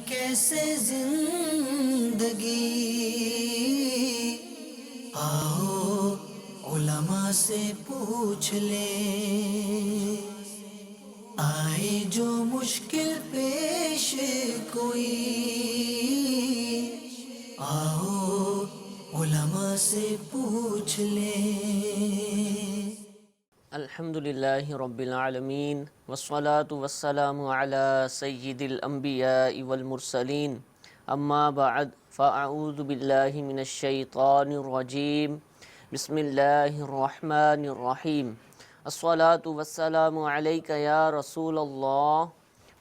کیسے زندگی، آؤ علماء سے پوچھ لیں، آئے جو مشکل پیش کوئی، آؤ علماء سے پوچھ لیں۔ الحمدللہ رب العالمین والصلاة والسلام علی سید الانبیاء والمرسلین، اما بعد فاعوذ باللہ من الشیطان الرجیم، بسم اللہ الرحمن الرحیم۔ الصلاة والسلام علیک یا رسول اللہ،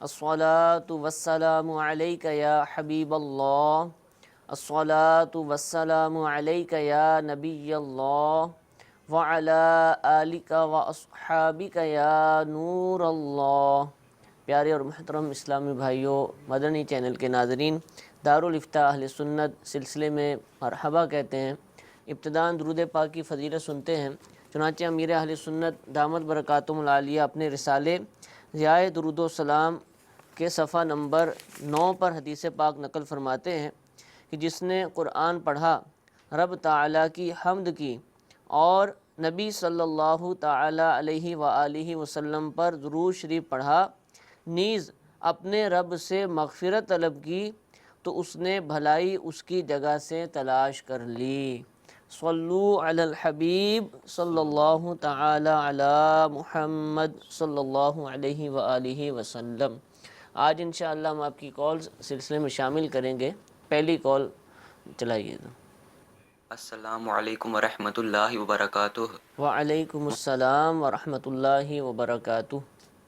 الصلاة والسلام علیک یا حبیب اللہ، الصلاة والسلام علیک یا نبی اللہ، وعلی آلک و اصحابک یا نور اللہ۔ پیارے اور محترم اسلامی بھائیوں، مدنی چینل کے ناظرین، دارالافتاء اہل سنت سلسلے میں مرحبا کہتے ہیں۔ ابتداءً درود پاک کی فضیلت سنتے ہیں۔ چنانچہ امیر اہل سنت دامت برکاتہم العالیہ اپنے رسالے ضیاء درود و سلام کے صفحہ نمبر 9 پر حدیث پاک نقل فرماتے ہیں کہ جس نے قرآن پڑھا، رب تعالیٰ کی حمد کی اور نبی صلی اللہ تعالیٰ علیہ وآلہ وسلم پر درود شریف پڑھا، نیز اپنے رب سے مغفرت طلب کی، تو اس نے بھلائی اس کی جگہ سے تلاش کر لی۔ صلو علی الحبیب صلی اللہ تعالیٰ علی محمد صلی اللہ علیہ وآلہ وسلم۔ آج انشاءاللہ ہم آپ کی کالز سلسلے میں شامل کریں گے۔ پہلی کال چلائیے۔ السلام علیکم ورحمۃ اللہ وبرکاتہ۔ وعلیکم السلام ورحمۃ اللہ وبرکاتہ۔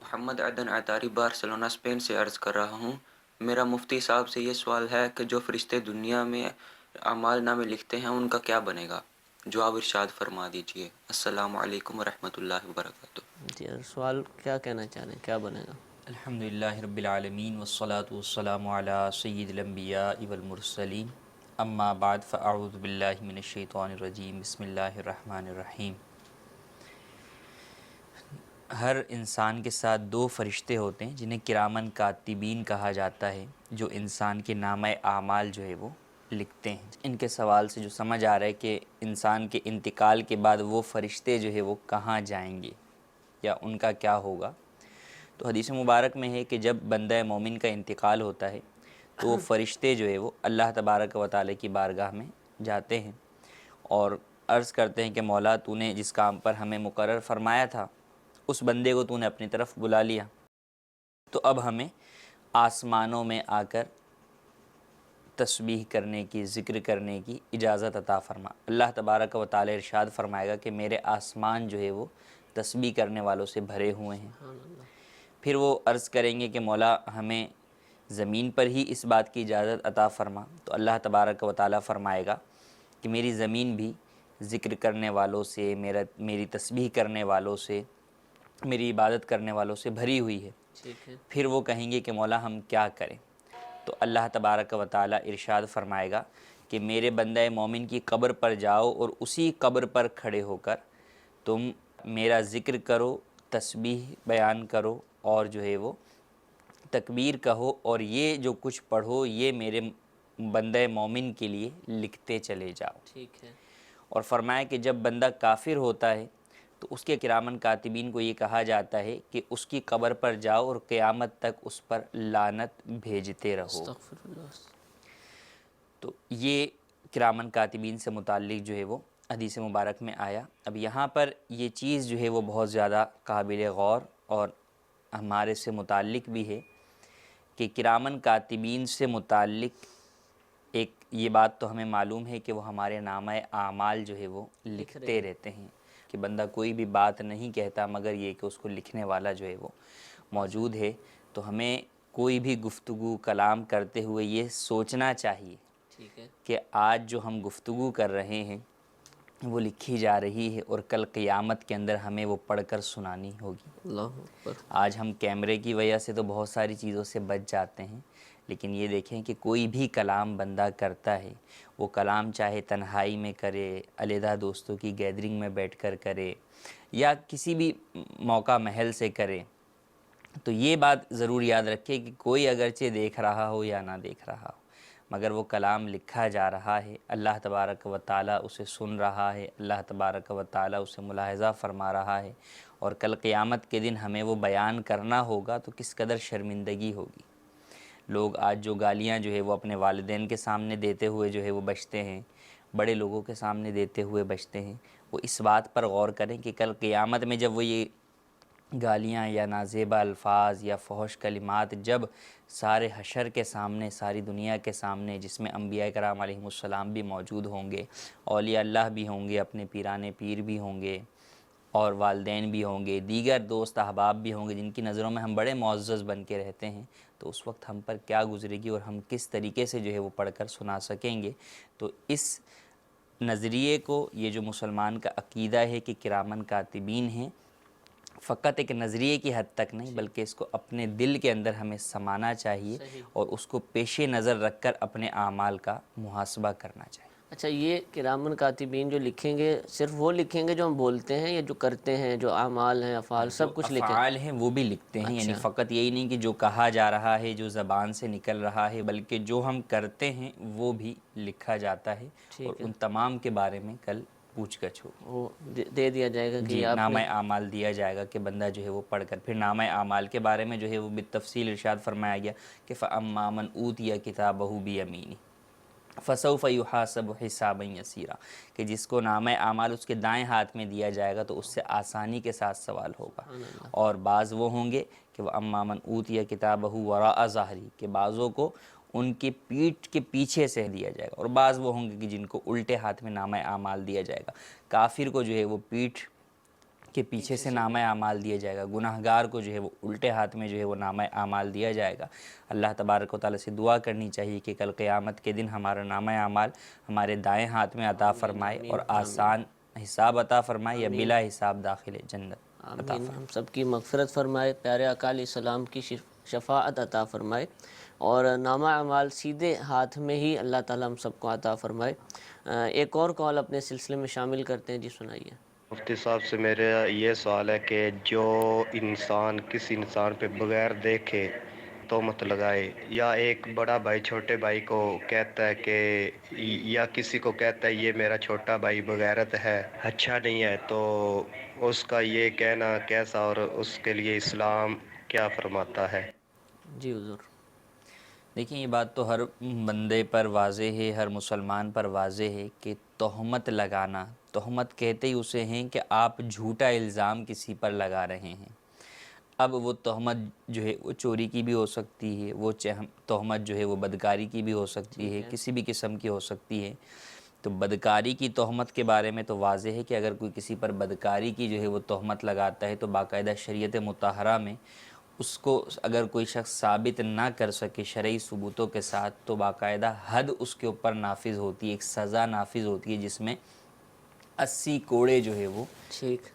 محمد عدن عطاری بارسلونا اسپین سے عرض کر رہا ہوں۔ میرا مفتی صاحب سے یہ سوال ہے کہ جو فرشتے دنیا میں اعمال نامے لکھتے ہیں ان کا کیا بنے گا؟ جواب ارشاد فرما دیجئے۔ السلام علیکم ورحمۃ اللہ وبرکاتہ۔ جی سوال کیا کہنا چاہ رہے ہیں، کیا بنے گا؟ الحمدللہ رب العالمین والصلاة والسلام علی سید الانبیاء والمرسلین، اما بعد فاعوذ باللہ من الشیطان الرجیم، بسم اللہ الرحمن الرحیم۔ ہر انسان کے ساتھ دو فرشتے ہوتے ہیں جنہیں کرامن کاتبین کہا جاتا ہے، جو انسان کے نامہ اعمال جو ہے وہ لکھتے ہیں۔ ان کے سوال سے جو سمجھ آ رہا ہے کہ انسان کے انتقال کے بعد وہ فرشتے جو ہے وہ کہاں جائیں گے یا ان کا کیا ہوگا، تو حدیث مبارک میں ہے کہ جب بندہ مومن کا انتقال ہوتا ہے تو وہ فرشتے جو ہے وہ اللہ تبارک و تعالی کی بارگاہ میں جاتے ہیں اور عرض کرتے ہیں کہ مولا تو نے جس کام پر ہمیں مقرر فرمایا تھا اس بندے کو تو نے اپنی طرف بلا لیا، تو اب ہمیں آسمانوں میں آ کر تسبیح کرنے کی، ذکر کرنے کی اجازت عطا فرما۔ اللہ تبارک و تعالی ارشاد فرمائے گا کہ میرے آسمان جو ہے وہ تسبیح کرنے والوں سے بھرے ہوئے ہیں۔ پھر وہ عرض کریں گے کہ مولا ہمیں زمین پر ہی اس بات کی اجازت عطا فرما، تو اللہ تبارک و تعالی فرمائے گا کہ میری زمین بھی ذکر کرنے والوں سے، میری تسبیح کرنے والوں سے، میری عبادت کرنے والوں سے بھری ہوئی ہے۔ ٹھیک ہے۔ پھر وہ کہیں گے کہ مولا ہم کیا کریں؟ تو اللہ تبارک و تعالی ارشاد فرمائے گا کہ میرے بندہ مومن کی قبر پر جاؤ اور اسی قبر پر کھڑے ہو کر تم میرا ذکر کرو، تسبیح بیان کرو اور جو ہے وہ تکبیر کہو، اور یہ جو کچھ پڑھو یہ میرے بندہ مومن کے لیے لکھتے چلے جاؤ۔ ٹھیک ہے۔ اور فرمایا کہ جب بندہ کافر ہوتا ہے تو اس کے کرامن کاتبین کو یہ کہا جاتا ہے کہ اس کی قبر پر جاؤ اور قیامت تک اس پر لعنت بھیجتے رہو۔ استغفر اللہ۔ تو یہ کرامن کاتبین سے متعلق جو ہے وہ حدیث مبارک میں آیا۔ اب یہاں پر یہ چیز جو ہے وہ بہت زیادہ قابل غور اور ہمارے سے متعلق بھی ہے کہ کرامن کاتبین سے متعلق ایک یہ بات تو ہمیں معلوم ہے کہ وہ ہمارے نامہ اعمال جو ہے وہ لکھتے رہتے ہیں، کہ بندہ کوئی بھی بات نہیں کہتا مگر یہ کہ اس کو لکھنے والا جو ہے وہ موجود ہے۔ تو ہمیں کوئی بھی گفتگو کلام کرتے ہوئے یہ سوچنا چاہیے ٹھیک ہے۔ کہ آج جو ہم گفتگو کر رہے ہیں وہ لکھی جا رہی ہے اور کل قیامت کے اندر ہمیں وہ پڑھ کر سنانی ہوگی۔ اللہ اکبر۔ آج ہم کیمرے کی وجہ سے تو بہت ساری چیزوں سے بچ جاتے ہیں، لیکن یہ دیکھیں کہ کوئی بھی کلام بندہ کرتا ہے، وہ کلام چاہے تنہائی میں کرے، علیحدہ دوستوں کی گیدرنگ میں بیٹھ کر کرے یا کسی بھی موقع محل سے کرے، تو یہ بات ضرور یاد رکھے کہ کوئی اگرچہ دیکھ رہا ہو یا نہ دیکھ رہا ہو، مگر وہ کلام لکھا جا رہا ہے، اللہ تبارک و تعالیٰ اسے سن رہا ہے، اللہ تبارک و تعالیٰ اسے ملاحظہ فرما رہا ہے، اور کل قیامت کے دن ہمیں وہ بیان کرنا ہوگا تو کس قدر شرمندگی ہوگی۔ لوگ آج جو گالیاں جو ہے وہ اپنے والدین کے سامنے دیتے ہوئے جو ہے وہ بچتے ہیں، بڑے لوگوں کے سامنے دیتے ہوئے بچتے ہیں، وہ اس بات پر غور کریں کہ کل قیامت میں جب وہ یہ گالیاں یا نازیبا الفاظ یا فحش کلمات جب سارے حشر کے سامنے، ساری دنیا کے سامنے، جس میں انبیاء کرام علیہم السلام بھی موجود ہوں گے، اولیاء اللہ بھی ہوں گے، اپنے پیران پیر بھی ہوں گے، اور والدین بھی ہوں گے، دیگر دوست احباب بھی ہوں گے، جن کی نظروں میں ہم بڑے معزز بن کے رہتے ہیں، تو اس وقت ہم پر کیا گزرے گی اور ہم کس طریقے سے جو ہے وہ پڑھ کر سنا سکیں گے۔ تو اس نظریے کو، یہ جو مسلمان کا عقیدہ ہے کہ کرامن کاتبین ہیں، فقط ایک نظریے کی حد تک نہیں بلکہ اس کو اپنے دل کے اندر ہمیں سمانا چاہیے اور اس کو پیش نظر رکھ کر اپنے اعمال کا محاسبہ کرنا چاہیے۔ اچھا، یہ کرامن کاتبین جو لکھیں گے، صرف وہ لکھیں گے جو ہم بولتے ہیں یا جو کرتے ہیں، جو اعمال ہیں، افعال، سب کچھ لکھیں؟ افعال ہیں وہ بھی لکھتے ہیں، یعنی فقط یہی نہیں کہ جو کہا جا رہا ہے، جو زبان سے نکل رہا ہے، بلکہ جو ہم کرتے ہیں وہ بھی لکھا جاتا ہے، اور ان تمام کے بارے میں کل پوچھ گچھ ہوگی۔ وہ دے دیا جائے گا کہ جی، آپ نامہ اعمال دیا جائے گا کہ بندہ جو ہے وہ پڑھ کر، پھر نامہ اعمال کے بارے میں جو ہے وہ بالتفصیل ارشاد فرمایا گیا کہ فَأَمَّا مَنْ أُوتِيَ كِتَابَهُ بِيَمِينِهِ فَسَوْفَ يُحَاسَبُ حِسَابًا يَسِيرًا، کہ جس کو نامہ اعمال اس کے دائیں ہاتھ میں دیا جائے گا تو اس سے آسانی کے ساتھ سوال ہوگا۔ اور بعض وہ ہوں گے کہ وَأَمَّا مَنْ أُوتِيَ كِتَابَهُ وَرَاءَ ظَهْرِهِ، کہ بعضوں کو ان کی پیٹھ کے پیچھے سے دیا جائے گا، اور بعض وہ ہوں گے کہ جن کو الٹے ہاتھ میں نامہ اعمال دیا جائے گا۔ کافر کو جو ہے وہ پیٹھ کے پیچھے سے نامہ اعمال دیا جائے گا، گناہگار کو جو ہے وہ الٹے ہاتھ میں جو ہے وہ نامہ اعمال دیا جائے گا۔ اللہ تبارک و تعالیٰ سے دعا کرنی چاہیے کہ کل قیامت کے دن ہمارا نامہ اعمال ہمارے دائیں ہاتھ میں عطا فرمائے اور آسان حساب عطا فرمائے، یا بلا حساب داخل جنت عطا آمین، فرمائے۔ ہم سب کی مغفرت فرمائے، پیارے آقا علیہ السلام کی شفاعت عطا فرمائے، اور نامہ اعمال سیدھے ہاتھ میں ہی اللہ تعالیٰ ہم سب کو عطا فرمائے۔ ایک اور کال اپنے سلسلے میں شامل کرتے ہیں، جی سنائیے۔ مفتی صاحب سے میرا یہ سوال ہے کہ جو انسان کسی انسان پہ بغیر دیکھے تہمت لگائے، یا ایک بڑا بھائی چھوٹے بھائی کو کہتا ہے کہ، یا کسی کو کہتا ہے یہ میرا چھوٹا بھائی بغیرت ہے، اچھا نہیں ہے، تو اس کا یہ کہنا کیسا، اور اس کے لیے اسلام کیا فرماتا ہے؟ جی حضور۔ دیکھیں، یہ بات تو ہر بندے پر واضح ہے، ہر مسلمان پر واضح ہے کہ تہمت لگانا، تہمت کہتے ہی اسے ہیں کہ آپ جھوٹا الزام کسی پر لگا رہے ہیں۔ اب وہ تہمت جو ہے وہ چوری کی بھی ہو سکتی ہے، وہ تہمت جو ہے وہ بدکاری کی بھی ہو سکتی ہے، کسی بھی قسم کی ہو سکتی ہے۔ تو بدکاری کی تہمت کے بارے میں تو واضح ہے کہ اگر کوئی کسی پر بدکاری کی جو ہے وہ تہمت لگاتا ہے تو باقاعدہ شریعت مطہرہ میں اس کو اگر کوئی شخص ثابت نہ کر سکے شرعی ثبوتوں کے ساتھ تو باقاعدہ حد اس کے اوپر نافذ ہوتی ہے، ایک سزا نافذ ہوتی ہے جس میں 80 کوڑے جو ہے وہ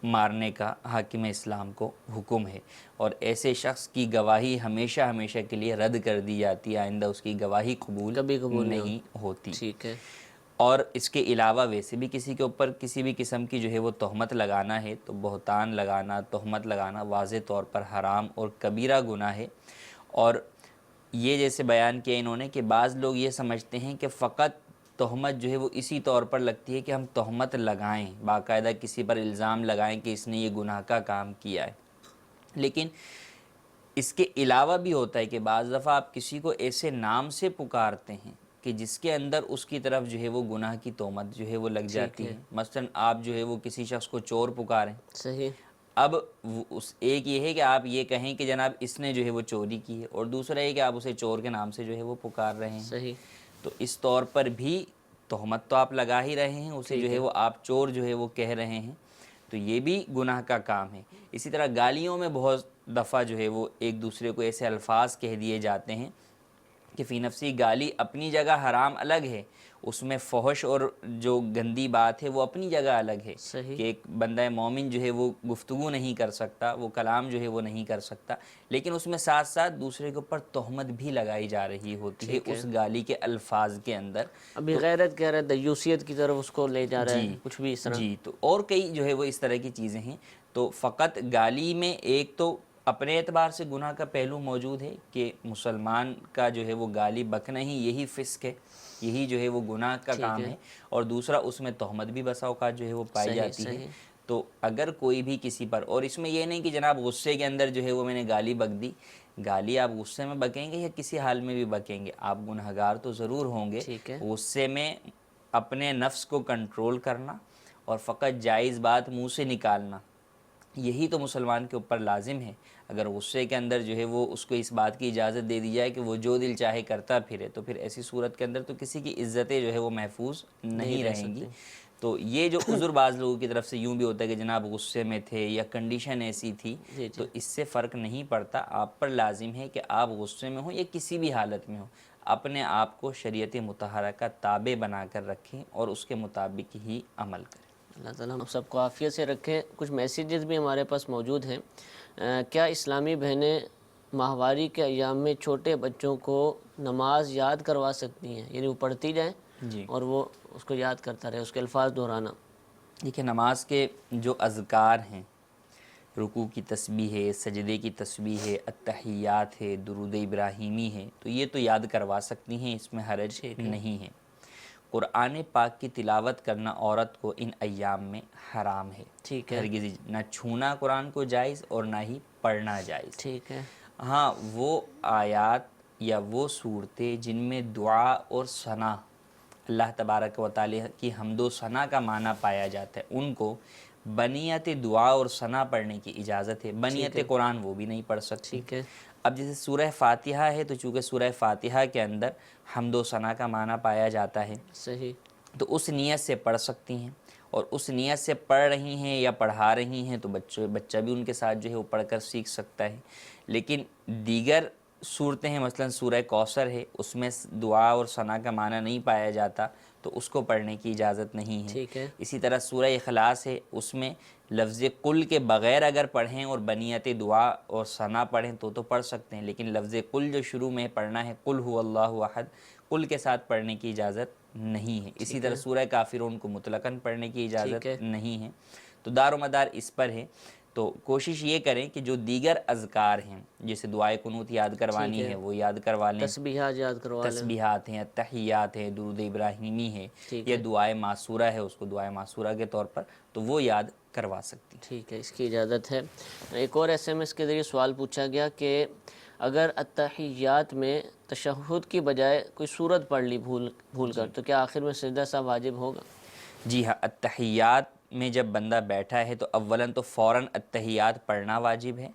مارنے کا حاکم اسلام کو حکم ہے، اور ایسے شخص کی گواہی ہمیشہ ہمیشہ کے لیے رد کر دی جاتی ہے، آئندہ اس کی گواہی قبول نہیں ہوتی۔ ٹھیک ہے۔ اور اس کے علاوہ ویسے بھی کسی کے اوپر کسی بھی قسم کی جو ہے وہ تہمت لگانا ہے تو بہتان لگانا، تہمت لگانا واضح طور پر حرام اور کبیرہ گناہ ہے۔ اور یہ جیسے بیان کیا انہوں نے کہ بعض لوگ یہ سمجھتے ہیں کہ فقط تہمت جو ہے وہ اسی طور پر لگتی ہے کہ ہم تہمت لگائیں، باقاعدہ کسی پر الزام لگائیں کہ اس نے یہ گناہ کا کام کیا ہے، لیکن اس کے علاوہ بھی ہوتا ہے کہ بعض دفعہ آپ کسی کو ایسے نام سے پکارتے ہیں کہ جس کے اندر اس کی طرف جو ہے وہ گناہ کی تہمت جو ہے وہ لگ جاتی ہے۔ مثلا آپ جو ہے وہ کسی شخص کو چور پکاریں، صحیح۔ اب ایک یہ ہے کہ آپ یہ کہیں کہ جناب اس نے جو ہے وہ چوری کی ہے، اور دوسرا یہ کہ آپ اسے چور کے نام سے جو ہے وہ پکار رہے ہیں۔ صحیح۔ تو اس طور پر بھی تہمت تو آپ لگا ہی رہے ہیں، اسے جو ہے وہ آپ چور جو ہے وہ کہہ رہے ہیں، تو یہ بھی گناہ کا کام ہے۔ اسی طرح گالیوں میں بہت دفعہ جو ہے وہ ایک دوسرے کو ایسے الفاظ کہہ دیے جاتے ہیں کہ فی نفسی گالی اپنی جگہ حرام الگ ہے، اس میں فحش اور جو گندی بات ہے وہ اپنی جگہ الگ ہے، کہ ایک بندہ مومن جو ہے وہ گفتگو نہیں کر سکتا، وہ کلام جو ہے وہ نہیں کر سکتا، لیکن اس میں ساتھ ساتھ دوسرے کے اوپر تہمت بھی لگائی جا رہی ہوتی ہے اس گالی کے الفاظ کے اندر۔ ابھی غیرت کہہ رہا ہے، دیوسیت کی طرف اس کو لے جا رہا ہے، کچھ بھی اس طرح۔ جی، تو اور کئی جو ہے وہ اس طرح کی چیزیں ہیں۔ تو فقط گالی میں ایک تو اپنے اعتبار سے گناہ کا پہلو موجود ہے کہ مسلمان کا جو ہے وہ گالی بکنا ہی یہی فسق ہے، یہی جو ہے وہ گناہ کا کام ہے، اور دوسرا اس میں تہمت بھی بسا اوقات جو ہے وہ پائی جاتی ہے۔ تو اگر کوئی بھی کسی پر، اور اس میں یہ نہیں کہ جناب غصے کے اندر جو ہے وہ میں نے گالی بک دی، گالی آپ غصے میں بکیں گے یا کسی حال میں بھی بکیں گے، آپ گنہگار تو ضرور ہوں گے۔ غصے میں اپنے نفس کو کنٹرول کرنا اور فقط جائز بات منہ سے نکالنا، یہی تو مسلمان کے اوپر لازم ہے۔ اگر غصے کے اندر جو ہے وہ اس کو اس بات کی اجازت دے دی جائے کہ وہ جو دل چاہے کرتا پھرے، تو پھر ایسی صورت کے اندر تو کسی کی عزتیں جو ہے وہ محفوظ نہیں رہیں گی۔ تو یہ جو عذر بعض لوگوں کی طرف سے یوں بھی ہوتا ہے کہ جناب غصے میں تھے یا کنڈیشن ایسی تھی، تو اس سے فرق نہیں پڑتا۔ آپ پر لازم ہے کہ آپ غصے میں ہوں یا کسی بھی حالت میں ہوں، اپنے آپ کو شریعت مطہرہ کا تابع بنا کر رکھیں اور اس کے مطابق ہی عمل کریں۔ اللہ تعالیٰ ہم سب کو عافیت سے رکھے۔ کچھ میسیجز بھی ہمارے پاس موجود ہیں۔ کیا اسلامی بہنیں ماہواری کے ایام میں چھوٹے بچوں کو نماز یاد کروا سکتی ہیں؟ یعنی وہ پڑھتی جائیں اور وہ اس کو یاد کرتا رہے، اس کے الفاظ دہرانا۔ دیکھیں، نماز کے جو اذکار ہیں، رکوع کی تسبیح ہے، سجدے کی تسبیح ہے، التحیات ہے، درود ابراہیمی ہے، تو یہ تو یاد کروا سکتی ہیں، اس میں حرج نہیں ہے۔ قرآن پاک کی تلاوت کرنا عورت کو ان ایام میں حرام ہے، ہرگز نہ چھونا قرآن کو جائز اور نہ ہی پڑھنا جائز۔ ہاں، وہ آیات یا وہ صورتیں جن میں دعا اور ثنا، اللہ تبارک و تعالی کی حمد و ثنا کا معنی پایا جاتا ہے، ان کو بنیت دعا اور ثنا پڑھنے کی اجازت ہے، بنیت قرآن وہ بھی نہیں پڑھ سکتی۔ اب جیسے سورہ فاتحہ ہے، تو چونکہ سورہ فاتحہ کے اندر حمد و ثنا کا معنی پایا جاتا ہے، تو اس نیت سے پڑھ سکتی ہیں، اور اس نیت سے پڑھ رہی ہیں یا پڑھا رہی ہیں تو بچہ بھی ان کے ساتھ جو ہے وہ پڑھ کر سیکھ سکتا ہے۔ لیکن دیگر صورتیں ہیں، مثلا سورہ کوثر ہے، اس میں دعا اور ثنا کا معنی نہیں پایا جاتا، تو اس کو پڑھنے کی اجازت نہیں ہے۔ اسی طرح سورہ اخلاص ہے، اس میں لفظ قل کے بغیر اگر پڑھیں اور بنیت دعا اور ثنا پڑھیں تو پڑھ سکتے ہیں، لیکن لفظ قل جو شروع میں پڑھنا ہے، قل هو اللہ احد، قل کے ساتھ پڑھنے کی اجازت نہیں ہے۔ اسی طرح سورہ کافرون کو مطلقاً پڑھنے کی اجازت نہیں ہے۔ تو دار و مدار اس پر ہے۔ تو کوشش یہ کریں کہ جو دیگر اذکار ہیں، جیسے دعائے قنوت یاد کروانی ہے وہ یاد کروا لیں، تسبیحات یاد کروا لیں، تسبیحات ہیں، التحیات ہیں، درود ابراہیمی ہے، یا دعائے معصورہ ہے، اس کو دعائے معصورہ کے طور پر تو وہ یاد کروا سکتی۔ ٹھیک ہے، اس کی اجازت ہے۔ ایک اور SMS کے ذریعے سوال پوچھا گیا کہ اگر التحیات میں تشہد کی بجائے کوئی سورت پڑھ لی بھول کر، تو کیا آخر میں سجدہ سا واجب ہوگا؟ جی ہاں، التحیات میں جب بندہ بیٹھا ہے تو اولاً تو فوراً التحیات پڑھنا واجب ہے۔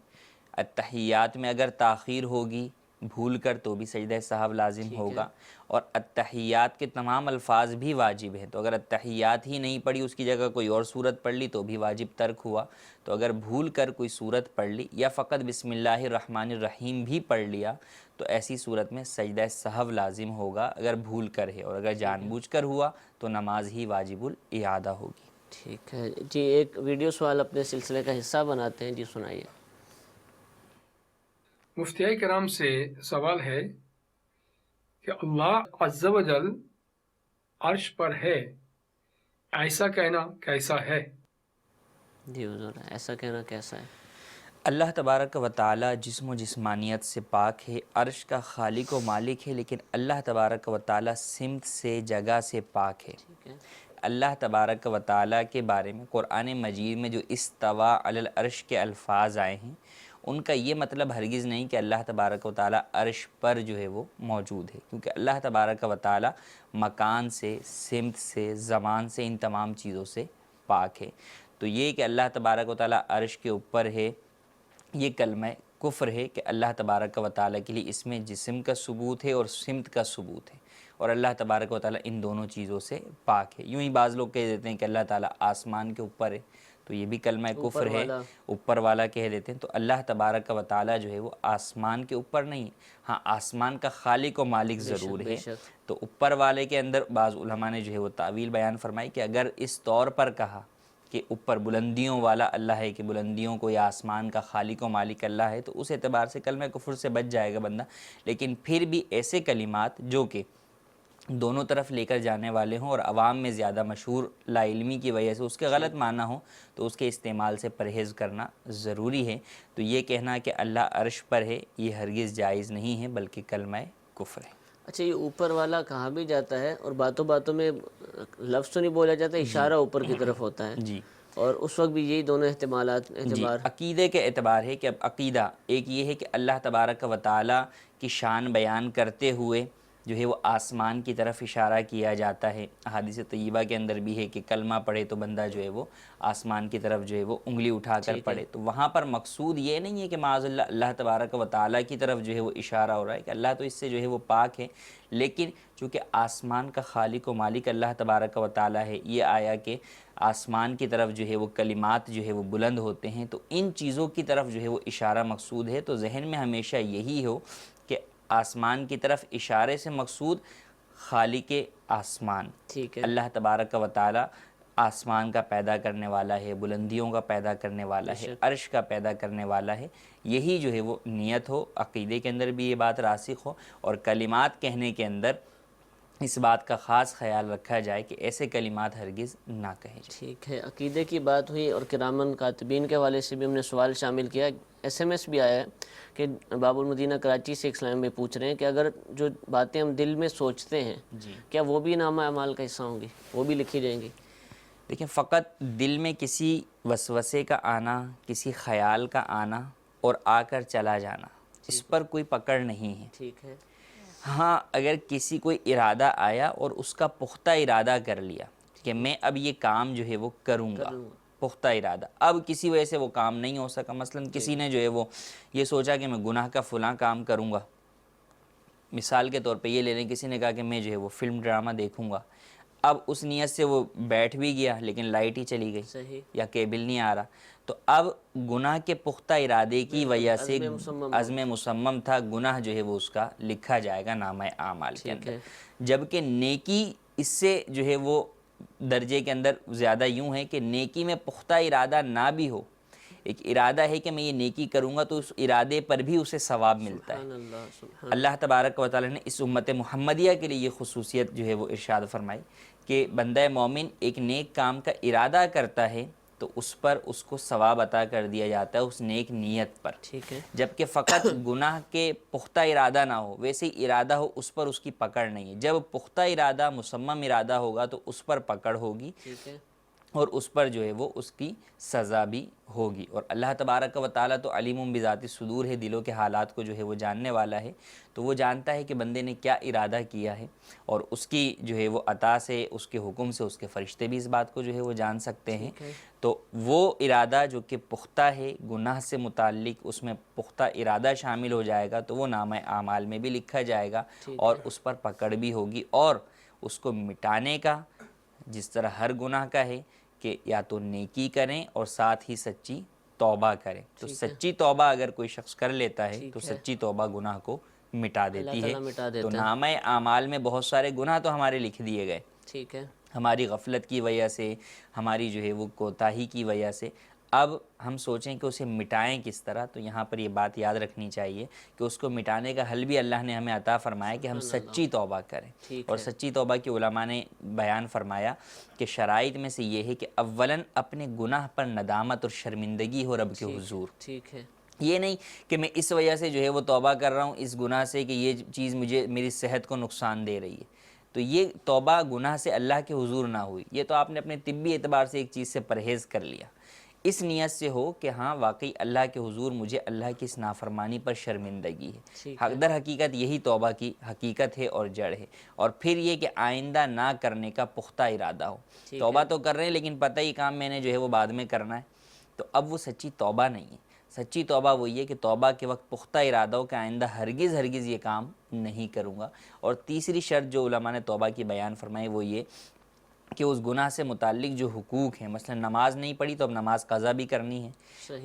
التحیات میں اگر تاخیر ہوگی بھول کر تو بھی سجدہ سہو لازم ہوگا، اور التحیات کے تمام الفاظ بھی واجب ہیں۔ تو اگر التحیات ہی نہیں پڑھی، اس کی جگہ کوئی اور صورت پڑھ لی تو بھی واجب ترک ہوا۔ تو اگر بھول کر کوئی صورت پڑھ لی یا فقط بسم اللہ الرحمن الرحیم بھی پڑھ لیا تو ایسی صورت میں سجدہ سہو لازم ہوگا اگر بھول کر ہے، اور اگر جان بوجھ کر ہوا تو نماز ہی واجب الاعادہ ہوگی۔ ٹھیک ہے جی، ایک ویڈیو سوال اپنے سلسلے کا حصہ بناتے ہیں، جی سنائیے۔ مفتیاء کرام سے سوال ہے کہ اللہ عز و جل عرش پر ہے، ایسا کہنا کیسا ہے؟ جی حضور، ایسا کہنا کیسا ہے؟ اللہ تبارک و تعالی جسم و جسمانیت سے پاک ہے، عرش کا خالق و مالک ہے، لیکن اللہ تبارک و تعالی سمت سے، جگہ سے پاک ہے۔ اللہ تبارک و تعالی کے بارے میں قرآن مجید میں جو استوا علی العرش کے الفاظ آئے ہیں، ان کا یہ مطلب ہرگز نہیں کہ اللہ تبارک و تعالی عرش پر جو ہے وہ موجود ہے، کیونکہ اللہ تبارک و تعالی مکان سے، سمت سے، زمان سے، ان تمام چیزوں سے پاک ہے۔ تو یہ کہ اللہ تبارک و تعالی عرش کے اوپر ہے، یہ کلمہ کفر ہے کہ اللہ تبارک و تعالیٰ کے لیے اس میں جسم کا ثبوت ہے اور سمت کا ثبوت ہے، اور اللہ تبارک و تعالیٰ ان دونوں چیزوں سے پاک ہے۔ یوں ہی بعض لوگ کہہ دیتے ہیں کہ اللہ تعالیٰ آسمان کے اوپر ہے، تو یہ بھی کلمہ کفر ہے، اوپر والا کہہ دیتے ہیں۔ تو اللہ تبارک و تعالیٰ جو ہے وہ آسمان کے اوپر نہیں، ہاں آسمان کا خالق و مالک ضرور ہے۔ تو اوپر والے کے اندر بعض علماء نے جو ہے وہ تعویل بیان فرمائی کہ اگر اس طور پر کہا کہ اوپر بلندیوں والا اللہ ہے، کہ بلندیوں کو یا آسمان کا خالق و مالک اللہ ہے، تو اس اعتبار سے کلمہ کفر سے بچ جائے گا بندہ۔ لیکن پھر بھی ایسے کلمات جو کہ دونوں طرف لے کر جانے والے ہوں اور عوام میں زیادہ مشہور لا علمی کی وجہ سے اس کے غلط معنی ہوں تو اس کے استعمال سے پرہیز کرنا ضروری ہے۔ تو یہ کہنا کہ اللہ عرش پر ہے یہ ہرگز جائز نہیں ہے بلکہ کلمہ کفر ہے۔ اچھا، یہ اوپر والا کہا بھی جاتا ہے اور باتوں باتوں میں لفظ تو نہیں بولا جاتا، اشارہ اوپر کی طرف ہوتا ہے، جی، اور اس وقت بھی یہی دونوں اعتبار عقیدے کے اعتبار ہے کہ اب عقیدہ ایک یہ ہے کہ اللہ تبارک و تعالی کی شان بیان کرتے ہوئے جو ہے وہ آسمان کی طرف اشارہ کیا جاتا ہے۔ احادیث طیبہ کے اندر بھی ہے کہ کلمہ پڑھے تو بندہ جو ہے وہ آسمان کی طرف جو ہے وہ انگلی اٹھا کر پڑھے، تو وہاں پر مقصود یہ نہیں ہے کہ معاذ اللہ اللہ تبارک و تعالیٰ کی طرف جو ہے وہ اشارہ ہو رہا ہے کہ اللہ تو اس سے جو ہے وہ پاک ہے، لیکن چونکہ آسمان کا خالق و مالک اللہ تبارک و تعالیٰ ہے، یہ آیا کہ آسمان کی طرف جو ہے وہ کلمات جو ہے وہ بلند ہوتے ہیں، تو ان چیزوں کی طرف جو ہے وہ اشارہ مقصود ہے۔ تو ذہن میں ہمیشہ یہی ہو کہ آسمان کی طرف اشارے سے مقصود خالق آسمان، ٹھیک ہے، اللہ تبارک و تعالیٰ آسمان کا پیدا کرنے والا ہے، بلندیوں کا پیدا کرنے والا ہے، عرش کا پیدا کرنے والا ہے، یہی جو ہے وہ نیت ہو، عقیدے کے اندر بھی یہ بات راسخ ہو، اور کلمات کہنے کے اندر اس بات کا خاص خیال رکھا جائے کہ ایسے کلمات ہرگز نہ کہے جائیں۔ ٹھیک ہے، عقیدے کی بات ہوئی اور کرامن کاتبین کے حوالے سے بھی ہم نے سوال شامل کیا۔ ایس ایم ایس بھی آیا ہے کہ باب المدینہ کراچی سے ایک اسلام میں پوچھ رہے ہیں کہ اگر جو باتیں ہم دل میں سوچتے ہیں کیا وہ بھی نامہ اعمال کا حصہ ہوں گی، وہ بھی لکھی جائیں گی؟ دیکھیں، فقط دل میں کسی وسوسے کا آنا، کسی خیال کا آنا اور آ کر چلا جانا، اس پر کوئی پکڑ نہیں ہے۔ ٹھیک ہے، ہاں، اگر کسی کوئی ارادہ آیا اور اس کا پختہ ارادہ کر لیا کہ میں اب یہ کام جو ہے وہ کروں گا، پختہ ارادہ، اب کسی وجہ سے وہ کام نہیں ہو سکا، مثلا کسی نے جو ہے وہ یہ سوچا کہ میں گناہ کا فلاں کام کروں گا، مثال کے طور پہ یہ لے لیں، کسی نے کہا کہ میں جو ہے وہ فلم ڈرامہ دیکھوں گا، اب اس نیت سے وہ بیٹھ بھی گیا لیکن لائٹ ہی چلی گئی صحیح، یا کیبل نہیں آ رہا، تو اب گناہ کے پختہ ارادے کی وجہ سے عزم مصمم تھا، گناہ جو ہے وہ اس کا لکھا جائے گا نامہ اعمال کے اندر، جبکہ نیکی اس سے جو ہے وہ درجے کے اندر زیادہ یوں ہے کہ نیکی میں پختہ ارادہ نہ بھی ہو، ایک ارادہ ہے کہ میں یہ نیکی کروں گا تو اس ارادے پر بھی اسے ثواب ملتا ہے۔ اللہ تبارک و تعالیٰ نے اس امت محمدیہ کے لیے یہ خصوصیت جو ہے وہ ارشاد فرمائی کہ بندہ مومن ایک نیک کام کا ارادہ کرتا ہے تو اس پر اس کو ثواب عطا کر دیا جاتا ہے اس نیک نیت پر، ٹھیک ہے، جبکہ فقط گناہ کے پختہ ارادہ نہ ہو، ویسے ہی ارادہ ہو اس پر اس کی پکڑ نہیں ہے، جب پختہ ارادہ مصمم ارادہ ہوگا تو اس پر پکڑ ہوگی ٹھیک ہے، اور اس پر جو ہے وہ اس کی سزا بھی ہوگی۔ اور اللہ تبارک و تعالیٰ تو علیم بذات الصدور ہے، دلوں کے حالات کو جو ہے وہ جاننے والا ہے، تو وہ جانتا ہے کہ بندے نے کیا ارادہ کیا ہے، اور اس کی جو ہے وہ عطا سے، اس کے حکم سے اس کے فرشتے بھی اس بات کو جو ہے وہ جان سکتے ہیں، تو وہ ارادہ جو کہ پختہ ہے گناہ سے متعلق، اس میں پختہ ارادہ شامل ہو جائے گا تو وہ نامہ اعمال میں بھی لکھا جائے گا اور اس پر پکڑ بھی ہوگی، اور اس کو مٹانے کا جس طرح ہر گناہ کا ہے کہ یا تو نیکی کریں اور ساتھ ہی سچی توبہ کریں، تو سچی توبہ اگر کوئی شخص کر لیتا ہے تو سچی توبہ گناہ کو مٹا دیتی ہے۔ تو نامہ اعمال میں بہت سارے گناہ تو ہمارے لکھ دیے گئے، ٹھیک ہے، ہماری غفلت کی وجہ سے، ہماری جو ہے وہ کوتاہی کی وجہ سے، اب ہم سوچیں کہ اسے مٹائیں کس طرح، تو یہاں پر یہ بات یاد رکھنی چاہیے کہ اس کو مٹانے کا حل بھی اللہ نے ہمیں عطا فرمایا کہ ہم سچی توبہ کریں، اور سچی توبہ کی علماء نے بیان فرمایا کہ شرائط میں سے یہ ہے کہ اولاً اپنے گناہ پر ندامت اور شرمندگی ہو رب کے حضور، ٹھیک ہے، یہ نہیں کہ میں اس وجہ سے جو ہے وہ توبہ کر رہا ہوں اس گناہ سے کہ یہ چیز مجھے میری صحت کو نقصان دے رہی ہے، تو یہ توبہ گناہ سے اللہ کے حضور نہ ہوئی، یہ تو آپ نے اپنے طبی اعتبار سے ایک چیز سے پرہیز کر لیا، اس نیت سے ہو کہ ہاں واقعی اللہ کے حضور مجھے اللہ کی اس نافرمانی پر شرمندگی ہے، در حقیقت یہی توبہ کی حقیقت ہے اور جڑ ہے، اور پھر یہ کہ آئندہ نہ کرنے کا پختہ ارادہ ہو، توبہ تو کر رہے ہیں لیکن پتہ ہی کام میں نے جو ہے وہ بعد میں کرنا ہے، تو اب وہ سچی توبہ نہیں ہے، سچی توبہ وہی ہے کہ توبہ کے وقت پختہ ارادہ ہو کہ آئندہ ہرگز ہرگز یہ کام نہیں کروں گا، اور تیسری شرط جو علماء نے توبہ کی بیان فرمائی وہ یہ کہ اس گناہ سے متعلق جو حقوق ہیں، مثلا نماز نہیں پڑھی تو اب نماز قضا بھی کرنی ہے،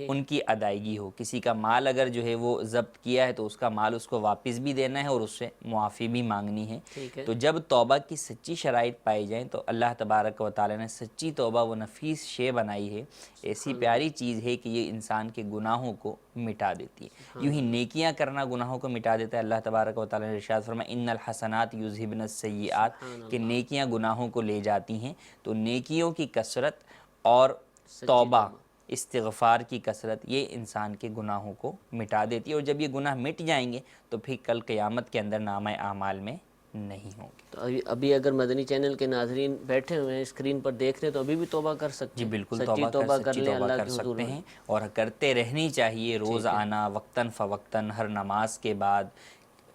ان کی ادائیگی ہو، کسی کا مال اگر جو ہے وہ ضبط کیا ہے تو اس کا مال اس کو واپس بھی دینا ہے اور اس سے معافی بھی مانگنی ہے، تو جب توبہ کی سچی شرائط پائی جائیں تو اللہ تبارک و تعالی نے سچی توبہ وہ نفیس شے بنائی ہے، ایسی پیاری چیز ہے کہ یہ انسان کے گناہوں کو مٹا دیتی ہے۔ یوں ہی نیکیاں کرنا گناہوں کو مٹا دیتا ہے۔ اللہ تبارک و تعالیٰ نے ارشاد فرمایا ان الحسنات یذہبن السیئات، کہ نیکیاں گناہوں کو لے جاتی ہیں۔ تو نیکیوں کی کثرت اور توبہ استغفار کی کثرت یہ انسان کے گناہوں کو مٹا دیتی ہے، اور جب یہ گناہ مٹ جائیں گے تو پھر کل قیامت کے اندر نامہ اعمال میں نہیں ہوں گے۔ تو ابھی اگر مدنی چینل کے ناظرین بیٹھے ہوئے ہیں اسکرین پر دیکھ رہے ہیں تو ابھی بھی توبہ کر سکتے جی ہیں، بالکل، سچی توبہ کر لیں اللہ کے حضور سکتے میں۔ ہیں، اور کرتے رہنی چاہیے روزانہ وقتاً فوقتاً ہر نماز کے بعد۔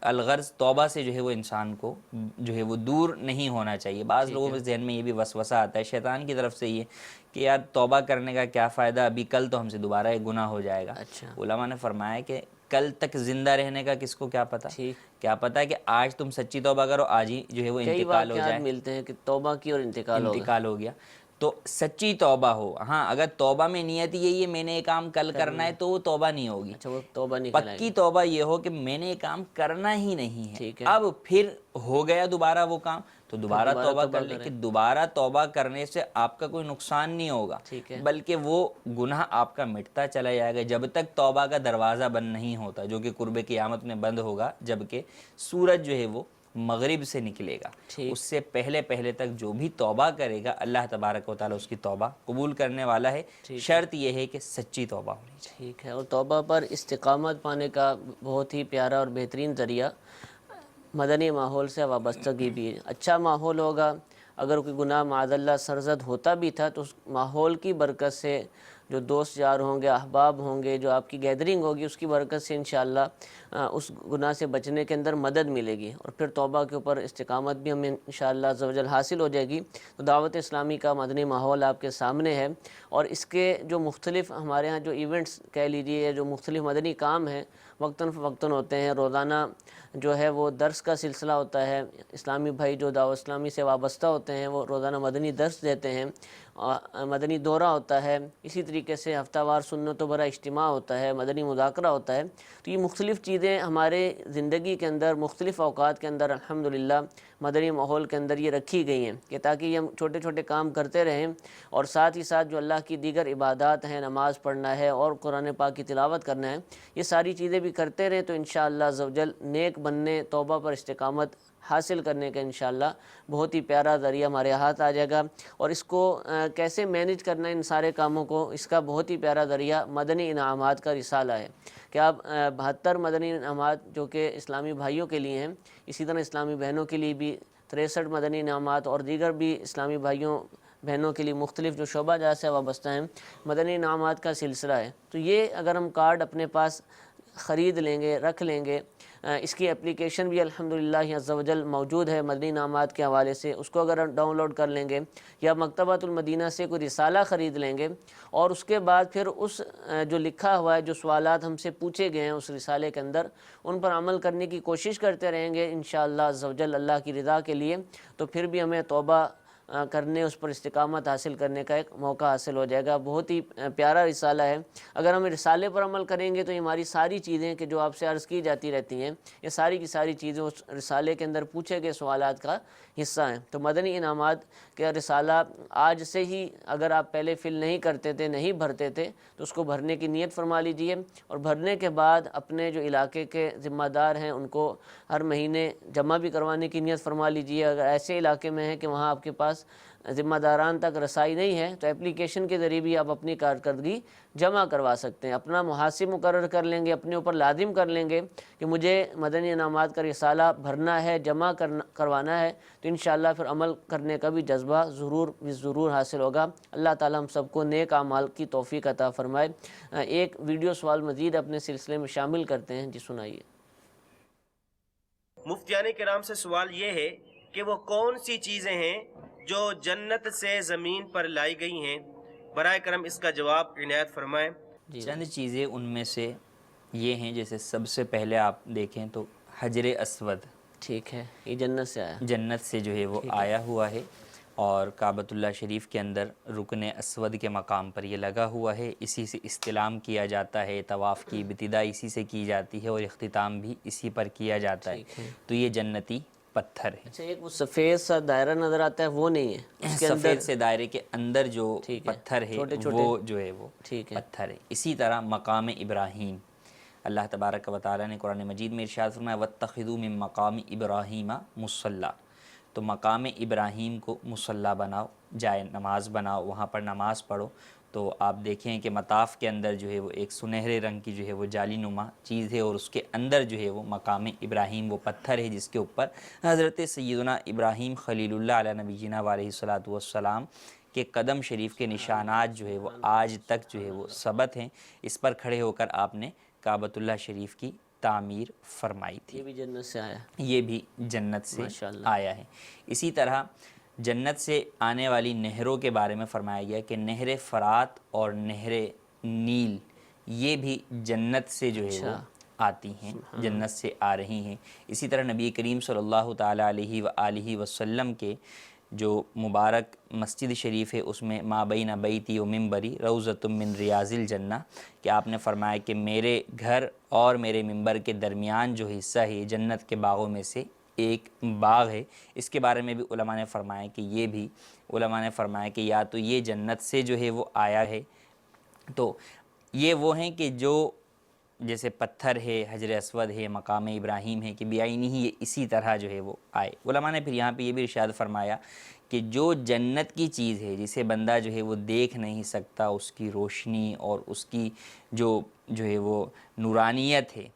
الغرض توبہ سے جو ہے وہ انسان کو جو ہے وہ دور نہیں ہونا چاہیے۔ بعض لوگوں کے ذہن میں یہ بھی وسوسہ آتا ہے شیطان کی طرف سے یہ کہ یار توبہ کرنے کا کیا فائدہ، ابھی کل تو ہم سے دوبارہ ایک گناہ ہو جائے گا۔ اچھا، علماء نے فرمایا کہ کل تک زندہ رہنے کا کس کو کیا پتہ، کیا پتہ ہے کہ آج تم سچی توبہ کرو آج ہی جو ہے وہ کئی انتقال ہو واقعات جائے، ملتے ہیں کہ توبہ کی اور انتقال ہو گیا۔ تو سچی توبہ ہو، ہاں اگر توبہ میں نیت یہی ہے میں نے یہ کام کل کرنا ہے تو وہ توبہ نہیں ہوگی۔ اچھا، وہ توبہ نہیں پکی توبہ یہ ہو کہ میں نے یہ کام کرنا ہی نہیں ہے، اب پھر ہو گیا دوبارہ وہ کام تو دوبارہ توبہ کر لے، کہ دوبارہ توبہ کرنے سے آپ کا کوئی نقصان نہیں ہوگا بلکہ وہ گناہ آپ کا مٹتا چلا جائے گا جب تک توبہ کا دروازہ بند نہیں ہوتا، جو کہ قرب قیامت میں بند ہوگا جبکہ سورج جو ہے وہ مغرب سے نکلے گا۔ اس سے پہلے تک جو بھی توبہ کرے گا اللہ تبارک و تعالیٰ اس کی توبہ قبول کرنے والا ہے، شرط یہ ہے کہ سچی توبہ ہونی چاہیے۔ ٹھیک ہے، اور توبہ پر استقامت پانے کا بہت ہی پیارا اور بہترین ذریعہ مدنی ماحول سے وابستگی بھی ہے۔ اچھا ماحول ہوگا، اگر کوئی گناہ معاذ اللہ سرزد ہوتا بھی تھا تو اس ماحول کی برکت سے جو دوست یار ہوں گے، احباب ہوں گے، جو آپ کی گیدرنگ ہوگی اس کی برکت سے انشاءاللہ اس گناہ سے بچنے کے اندر مدد ملے گی، اور پھر توبہ کے اوپر استقامت بھی ہمیں انشاءاللہ عز و جل حاصل ہو جائے گی۔ تو دعوت اسلامی کا مدنی ماحول آپ کے سامنے ہے، اور اس کے جو مختلف ہمارے ہاں جو ایونٹس کہہ لیجیے، جو مختلف مدنی کام ہیں وقتاً فوقتاً ہوتے ہیں۔ روزانہ جو ہے وہ درس کا سلسلہ ہوتا ہے، اسلامی بھائی جو دعوت اسلامی سے وابستہ ہوتے ہیں وہ روزانہ مدنی درس دیتے ہیں، مدنی دورہ ہوتا ہے، اسی طریقے سے ہفتہ وار سنت و برا اجتماع ہوتا ہے، مدنی مذاکرہ ہوتا ہے۔ تو یہ مختلف چیزیں ہمارے زندگی کے اندر مختلف اوقات کے اندر الحمدللہ مدنی ماحول کے اندر یہ رکھی گئی ہیں کہ تاکہ یہ ہم چھوٹے چھوٹے کام کرتے رہیں، اور ساتھ ہی ساتھ جو اللہ کی دیگر عبادات ہیں، نماز پڑھنا ہے اور قرآن پاک کی تلاوت کرنا ہے، یہ ساری چیزیں بھی کرتے رہیں تو انشاءاللہ عز و جل نیک بننے، توبہ پر استقامت حاصل کرنے کا انشاءاللہ بہت ہی پیارا ذریعہ ہمارے ہاتھ آ جائے گا۔ اور اس کو کیسے مینیج کرنا ہے ان سارے کاموں کو، اس کا بہت ہی پیارا ذریعہ مدنی انعامات کا رسالہ ہے کہ آپ 72 مدنی انعامات جو کہ اسلامی بھائیوں کے لیے ہیں، اسی طرح اسلامی بہنوں کے لیے بھی 63 مدنی انعامات، اور دیگر بھی اسلامی بھائیوں بہنوں کے لیے مختلف جو شعبہ جات سے وابستہ ہیں مدنی انعامات کا سلسلہ ہے۔ تو یہ اگر ہم کارڈ اپنے پاس خرید لیں گے، رکھ لیں گے، اس کی اپلیکیشن بھی الحمدللہ عز و جل موجود ہے مدنی انعامات کے حوالے سے، اس کو اگر ہم ڈاؤن لوڈ کر لیں گے یا مکتبۃ المدینہ سے کوئی رسالہ خرید لیں گے، اور اس کے بعد پھر اس جو لکھا ہوا ہے، جو سوالات ہم سے پوچھے گئے ہیں اس رسالے کے اندر، ان پر عمل کرنے کی کوشش کرتے رہیں گے انشاءاللہ عز و جل اللہ کی رضا کے لیے، تو پھر بھی ہمیں توبہ کرنے، اس پر استقامت حاصل کرنے کا ایک موقع حاصل ہو جائے گا۔ بہت ہی پیارا رسالہ ہے۔ اگر ہم رسالے پر عمل کریں گے تو یہ ہماری ساری چیزیں کہ جو آپ سے عرض کی جاتی رہتی ہیں، یہ ساری کی ساری چیزیں اس رسالے کے اندر پوچھے گئے سوالات کا حصہ ہیں۔ تو مدنی انعامات کا رسالہ آج سے ہی اگر آپ پہلے فل نہیں کرتے تھے، نہیں بھرتے تھے، تو اس کو بھرنے کی نیت فرما لیجئے، اور بھرنے کے بعد اپنے جو علاقے کے ذمہ دار ہیں ان کو ہر مہینے جمع بھی کروانے کی نیت فرما لیجئے۔ اگر ایسے علاقے میں ہیں کہ وہاں آپ کے پاس ذمہ داران تک رسائی نہیں ہے تو اپلیکیشن کے ذریعے بھی آپ اپنی کارکردگی جمع کروا سکتے ہیں، اپنا محاسب مقرر کر لیں گے، اپنے اوپر لازم کر لیں گے کہ مجھے مدنی انعامات کا رسالہ بھرنا ہے، جمع کروانا ہے، تو انشاءاللہ پھر عمل کرنے کا بھی جذبہ ضرور حاصل ہوگا۔ اللہ تعالی ہم سب کو نیک اعمال کی توفیق عطا فرمائے۔ ایک ویڈیو سوال مزید اپنے سلسلے میں شامل کرتے ہیں، جی سنائیے۔ مفتیان کرام سے سوال یہ ہے کہ وہ کون سی چیزیں ہیں جو جنت سے زمین پر لائی گئی ہیں؟ برائے کرم اس کا جواب عنایت فرمائیں۔ چند چیزیں ان میں سے یہ ہیں، جیسے سب سے پہلے آپ دیکھیں تو حجر اسود، ٹھیک ہے، یہ جنت سے آیا، جنت سے جو ہے وہ آیا ہوا ہے، اور کعبۃ اللہ شریف کے اندر رکن اسود کے مقام پر یہ لگا ہوا ہے، اسی سے استلام کیا جاتا ہے، طواف کی ابتدا اسی سے کی جاتی ہے اور اختتام بھی اسی پر کیا جاتا ہے، تو یہ جنتی پتھر ہے۔ اچھا، ایک وہ سفید سا دائرہ نظر آتا ہے وہ نہیں ہے، اس کے اندر سفید سے دائرے کے اندر جو پتھر ہے وہ جو ہے وہ پتھر ہے۔ اسی طرح مقام ابراہیم، اللہ تبارک و تعالیٰ نے قرآن مجید میں ارشاد فرمایا وَاتَّخِذُوا مِن مَقَامِ إِبْرَاهِيمَ مُصَلّى، تو مقام ابراہیم کو مصلی بناؤ، جائے نماز بناؤ، وہاں پر نماز پڑھو۔ تو آپ دیکھیں کہ مطاف کے اندر جو ہے وہ ایک سنہرے رنگ کی جو ہے وہ جالی نما چیز ہے، اور اس کے اندر جو ہے وہ مقام ابراہیم وہ پتھر ہے جس کے اوپر حضرت سیدنا ابراہیم خلیل اللہ علیہ نبینا علیہ الصلاۃ والسلام کے قدم شریف کے نشانات جو ہے وہ آج تک جو ہے وہ ثبت ہیں۔ اس پر کھڑے ہو کر آپ نے کعبۃ اللہ شریف کی تعمیر فرمائی تھی۔ یہ بھی جنت سے آیا، یہ بھی جنت سے ماشاءاللہ۔ آیا ہے۔ اسی طرح جنت سے آنے والی نہروں کے بارے میں فرمایا گیا کہ نہر فرات اور نہر نیل یہ بھی جنت سے جو ہے وہ آتی ہیں، جنت سے آ رہی ہیں۔ اسی طرح نبی کریم صلی اللہ تعالیٰ علیہ وآلہ وسلم کے جو مبارک مسجد شریف ہے اس میں ما بین بیتی و ممبری روضۃ من ریاض الجنہ، کہ آپ نے فرمایا کہ میرے گھر اور میرے ممبر کے درمیان جو حصہ ہے جنت کے باغوں میں سے ایک باغ ہے۔ اس کے بارے میں بھی علماء نے فرمایا کہ یہ بھی علماء نے فرمایا کہ یا تو یہ جنت سے جو ہے وہ آیا ہے، تو یہ وہ ہیں کہ جو جیسے پتھر ہے، حجر اسود ہے، مقام ابراہیم ہے، کہ بیعینی ہی یہ اسی طرح جو ہے وہ آئے۔ علماء نے پھر یہاں پہ یہ بھی ارشاد فرمایا کہ جو جنت کی چیز ہے جسے بندہ جو ہے وہ دیکھ نہیں سکتا، اس کی روشنی اور اس کی جو ہے وہ نورانیت ہے،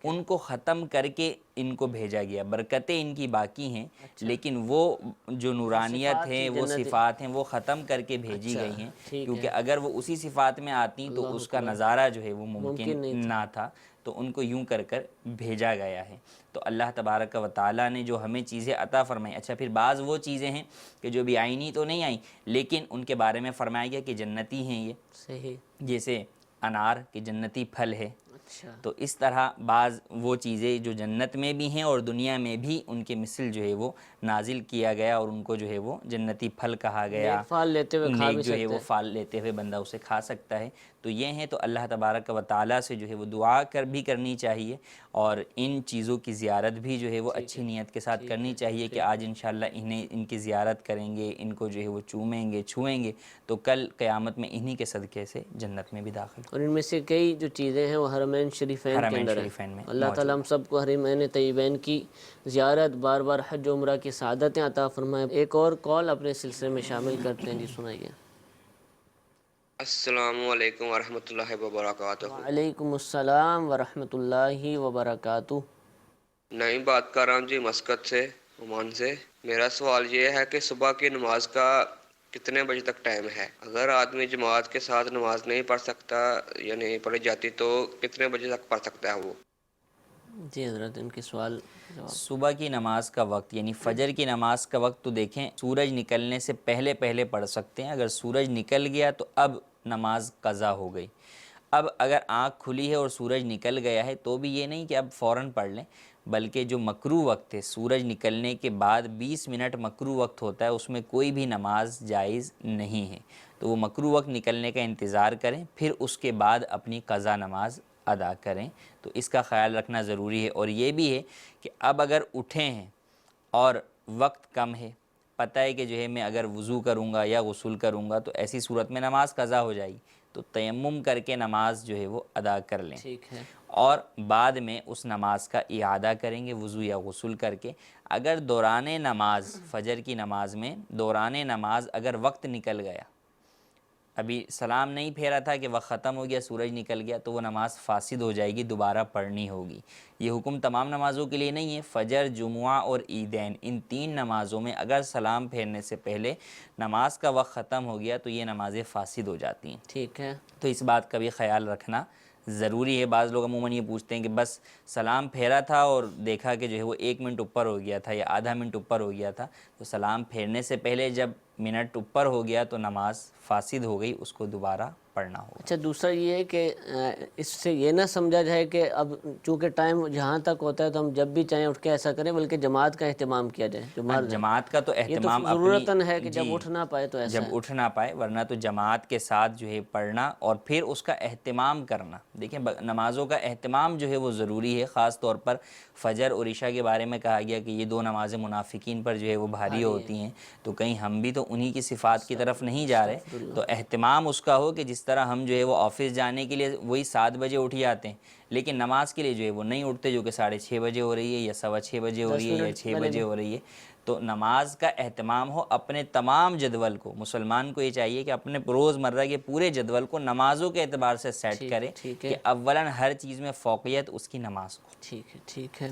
ان کو ختم کر کے ان کو بھیجا گیا۔ برکتیں ان کی باقی ہیں، لیکن وہ جو نورانیت ہے، وہ صفات ہیں، وہ ختم کر کے بھیجی گئی ہیں، کیونکہ اگر وہ اسی صفات میں آتی تو اس کا نظارہ جو ہے وہ ممکن نہ تھا، تو ان کو یوں کر کر بھیجا گیا ہے۔ تو اللہ تبارک و تعالیٰ نے جو ہمیں چیزیں عطا فرمائی، اچھا پھر بعض وہ چیزیں ہیں کہ جو بھی آئینی تو نہیں آئیں، لیکن ان کے بارے میں فرمایا گیا کہ جنتی ہیں یہ، صحیح، جیسے انار کہ جنتی پھل ہے۔ اچھا، تو اس طرح بعض وہ چیزیں جو جنت میں بھی ہیں اور دنیا میں بھی ان کے مثل جو ہے وہ نازل کیا گیا، اور ان کو جو ہے وہ جنتی پھل کہا گیا۔ نیک پھال لیتے ہوئے کھا بھی نیک جو ہے سکتے وہ ہیں۔ پھل لیتے ہوئے بندہ اسے کھا سکتا ہے۔ تو یہ ہیں، تو اللہ تبارک و تعالیٰ سے جو ہے وہ دعا بھی کرنی چاہیے، اور ان چیزوں کی زیارت بھی جو ہے وہ اچھی نیت کے ساتھ کرنی چاہیے کہ آج انشاءاللہ ان کی زیارت کریں گے، ان کو جو ہے وہ چومیں گے، چھوئیں گے، تو کل قیامت میں انہی کے صدقے سے جنت میں بھی داخل اور ان میں سے کئی جو چیزیں ہیں وہ حرمین شریفین کے اندر ہیں۔ میں اللہ تعالیٰ ہم سب کو حرمین طیبین کی زیارت، بار بار حج و عمرہ کی سعادتیں عطا فرمائے۔ ایک اور کال اپنے سلسلے میں شامل کرتے ہیں، جی سنائیے۔ السلام علیکم ورحمۃ اللہ وبرکاتہ۔ وعلیکم السلام ورحمۃ اللہ وبرکاتہ۔ نئی بات کر رہا ہوں جی، مسقط سے، عمان سے۔ میرا سوال یہ ہے کہ صبح کی نماز کا کتنے بجے تک ٹائم ہے؟ اگر آدمی جماعت کے ساتھ نماز نہیں پڑھ سکتا یا نہیں پڑھی جاتی تو کتنے بجے تک پڑھ سکتا ہے وہ؟ جی حضرت، ان کے سوال جواب۔ صبح کی نماز کا وقت یعنی فجر کی نماز کا وقت تو دیکھیں سورج نکلنے سے پہلے پڑھ سکتے ہیں۔ اگر سورج نکل گیا تو اب نماز قضا ہو گئی۔ اب اگر آنکھ کھلی ہے اور سورج نکل گیا ہے تو بھی یہ نہیں کہ اب فوراً پڑھ لیں، بلکہ جو مکروہ وقت ہے سورج نکلنے کے بعد 20 منٹ مکروہ وقت ہوتا ہے، اس میں کوئی بھی نماز جائز نہیں ہے، تو وہ مکروہ وقت نکلنے کا انتظار کریں، پھر اس کے بعد اپنی قضا نماز ادا کریں۔ تو اس کا خیال رکھنا ضروری ہے۔ اور یہ بھی ہے کہ اب اگر اٹھے ہیں اور وقت کم ہے، پتہ ہے کہ جو ہے میں اگر وضو کروں گا یا غسل کروں گا تو ایسی صورت میں نماز قضا ہو جائے گی، تو تیمم کر کے نماز جو ہے وہ ادا کر لیں، ٹھیک ہے، اور بعد میں اس نماز کا اعادہ کریں گے وضو یا غسل کر کے۔ اگر دوران نماز، فجر کی نماز میں دوران نماز اگر وقت نکل گیا، ابھی سلام نہیں پھیرا تھا کہ وقت ختم ہو گیا، سورج نکل گیا، تو وہ نماز فاسد ہو جائے گی، دوبارہ پڑھنی ہوگی۔ یہ حکم تمام نمازوں کے لیے نہیں ہے، فجر، جمعہ اور عیدین، ان 3 نمازوں میں اگر سلام پھیرنے سے پہلے نماز کا وقت ختم ہو گیا تو یہ نمازیں فاسد ہو جاتی ہیں۔ ٹھیک ہے، تو اس بات کا بھی خیال رکھنا ضروری ہے۔ بعض لوگ عموماً یہ پوچھتے ہیں کہ بس سلام پھیرا تھا اور دیکھا کہ جو ہے وہ 1 منٹ اوپر ہو گیا تھا یا آدھا منٹ اوپر ہو گیا تھا، تو سلام پھیرنے سے پہلے جب منٹ اوپر ہو گیا تو نماز فاسد ہو گئی، اس کو دوبارہ پڑھنا ہوگا۔ اچھا دوسرا یہ ہے کہ اس سے یہ نہ سمجھا جائے کہ اب چونکہ ٹائم جہاں تک ہوتا ہے تو ہم جب بھی چاہیں اٹھ کے ایسا کریں، بلکہ جماعت کا اہتمام کیا جائے، جو مرد ہے۔ جماعت کا تو یہ تو اہتمام ضرورتاً ہے کہ جی، جب اٹھ نہ پائے تو ایسا جب اٹھ نہ پائے، ورنہ تو جماعت کے ساتھ جو ہے پڑھنا اور پھر اس کا اہتمام کرنا۔ دیکھیں نمازوں کا اہتمام جو ہے وہ ضروری ہے، خاص طور پر فجر اور عشاء کے بارے میں کہا گیا کہ یہ 2 نمازیں منافقین پر جو ہے وہ بھاری ہوتی ہیں، تو کہیں ہم بھی تو انہی کی صفات کی طرف نہیں جا رہے، تو اہتمام اس کا ہو کہ جس طرح ہم جو ہے وہ آفس جانے کے لیے وہی 7 بجے اٹھ جاتے ہیں، لیکن نماز کے لیے جو ہے وہ نہیں اٹھتے، جو کہ 6:30 بجے ہو رہی ہے یا 6:15 بجے ہو رہی ہے یا 6 بجے ہو رہی ہے۔ تو نماز کا اہتمام ہو اپنے تمام جدول کو، مسلمان کو یہ چاہیے کہ اپنے روز مرہ کے پورے جدول کو نمازوں کے اعتبار سے سیٹ کرے کہ اولاً ہر چیز میں فوقیت اس کی نماز کو۔ ٹھیک ہے۔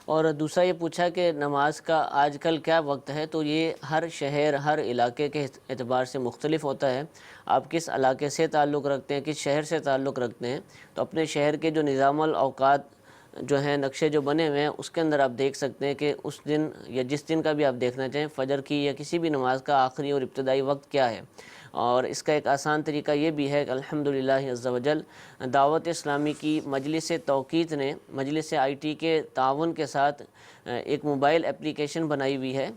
اور دوسرا یہ پوچھا کہ نماز کا آج کل کیا وقت ہے، تو یہ ہر شہر ہر علاقے کے اعتبار سے مختلف ہوتا ہے۔ آپ کس علاقے سے تعلق رکھتے ہیں، کس شہر سے تعلق رکھتے ہیں، تو اپنے شہر کے جو نظام الاوقات جو ہیں، نقشے جو بنے ہوئے ہیں، اس کے اندر آپ دیکھ سکتے ہیں کہ اس دن یا جس دن کا بھی آپ دیکھنا چاہیں، فجر کی یا کسی بھی نماز کا آخری اور ابتدائی وقت کیا ہے۔ اور اس کا ایک آسان طریقہ یہ بھی ہے کہ الحمدللہ عز و جل دعوت اسلامی کی مجلس توقیت نے مجلس IT کے تعاون کے ساتھ ایک موبائل اپلیکیشن بنائی ہوئی ہے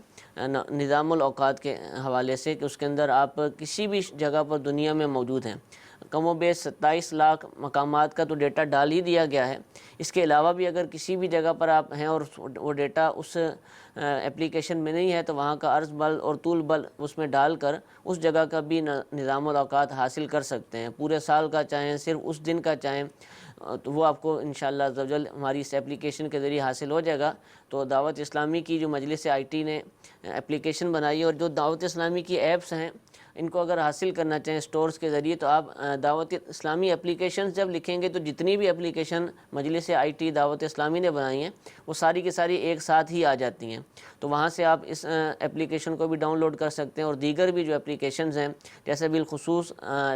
نظام الاوقات کے حوالے سے، کہ اس کے اندر آپ کسی بھی جگہ پر دنیا میں موجود ہیں، کم و بیش 27 لاکھ مقامات کا تو ڈیٹا ڈال ہی دیا گیا ہے۔ اس کے علاوہ بھی اگر کسی بھی جگہ پر آپ ہیں اور وہ ڈیٹا اس اپلیکیشن میں نہیں ہے، تو وہاں کا عرض بل اور طول بل اس میں ڈال کر اس جگہ کا بھی نظام الاوقات حاصل کر سکتے ہیں، پورے سال کا چاہیں، صرف اس دن کا چاہیں، تو وہ آپ کو انشاءاللہ عز و جل ہماری اس اپلیکیشن کے ذریعے حاصل ہو جائے گا۔ تو دعوت اسلامی کی جو مجلس IT نے اپلیکیشن بنائی ہے، اور جو دعوت اسلامی کی ایپس ہیں ان کو اگر حاصل کرنا چاہیں سٹورز کے ذریعے، تو آپ دعوت اسلامی اپلیکیشنز جب لکھیں گے تو جتنی بھی اپلیکیشن مجلس IT دعوت اسلامی نے بنائی ہیں وہ ساری کی ساری ایک ساتھ ہی آ جاتی ہیں۔ تو وہاں سے آپ اس اپلیکیشن کو بھی ڈاؤن لوڈ کر سکتے ہیں، اور دیگر بھی جو اپلیکیشنز ہیں، جیسے بالخصوص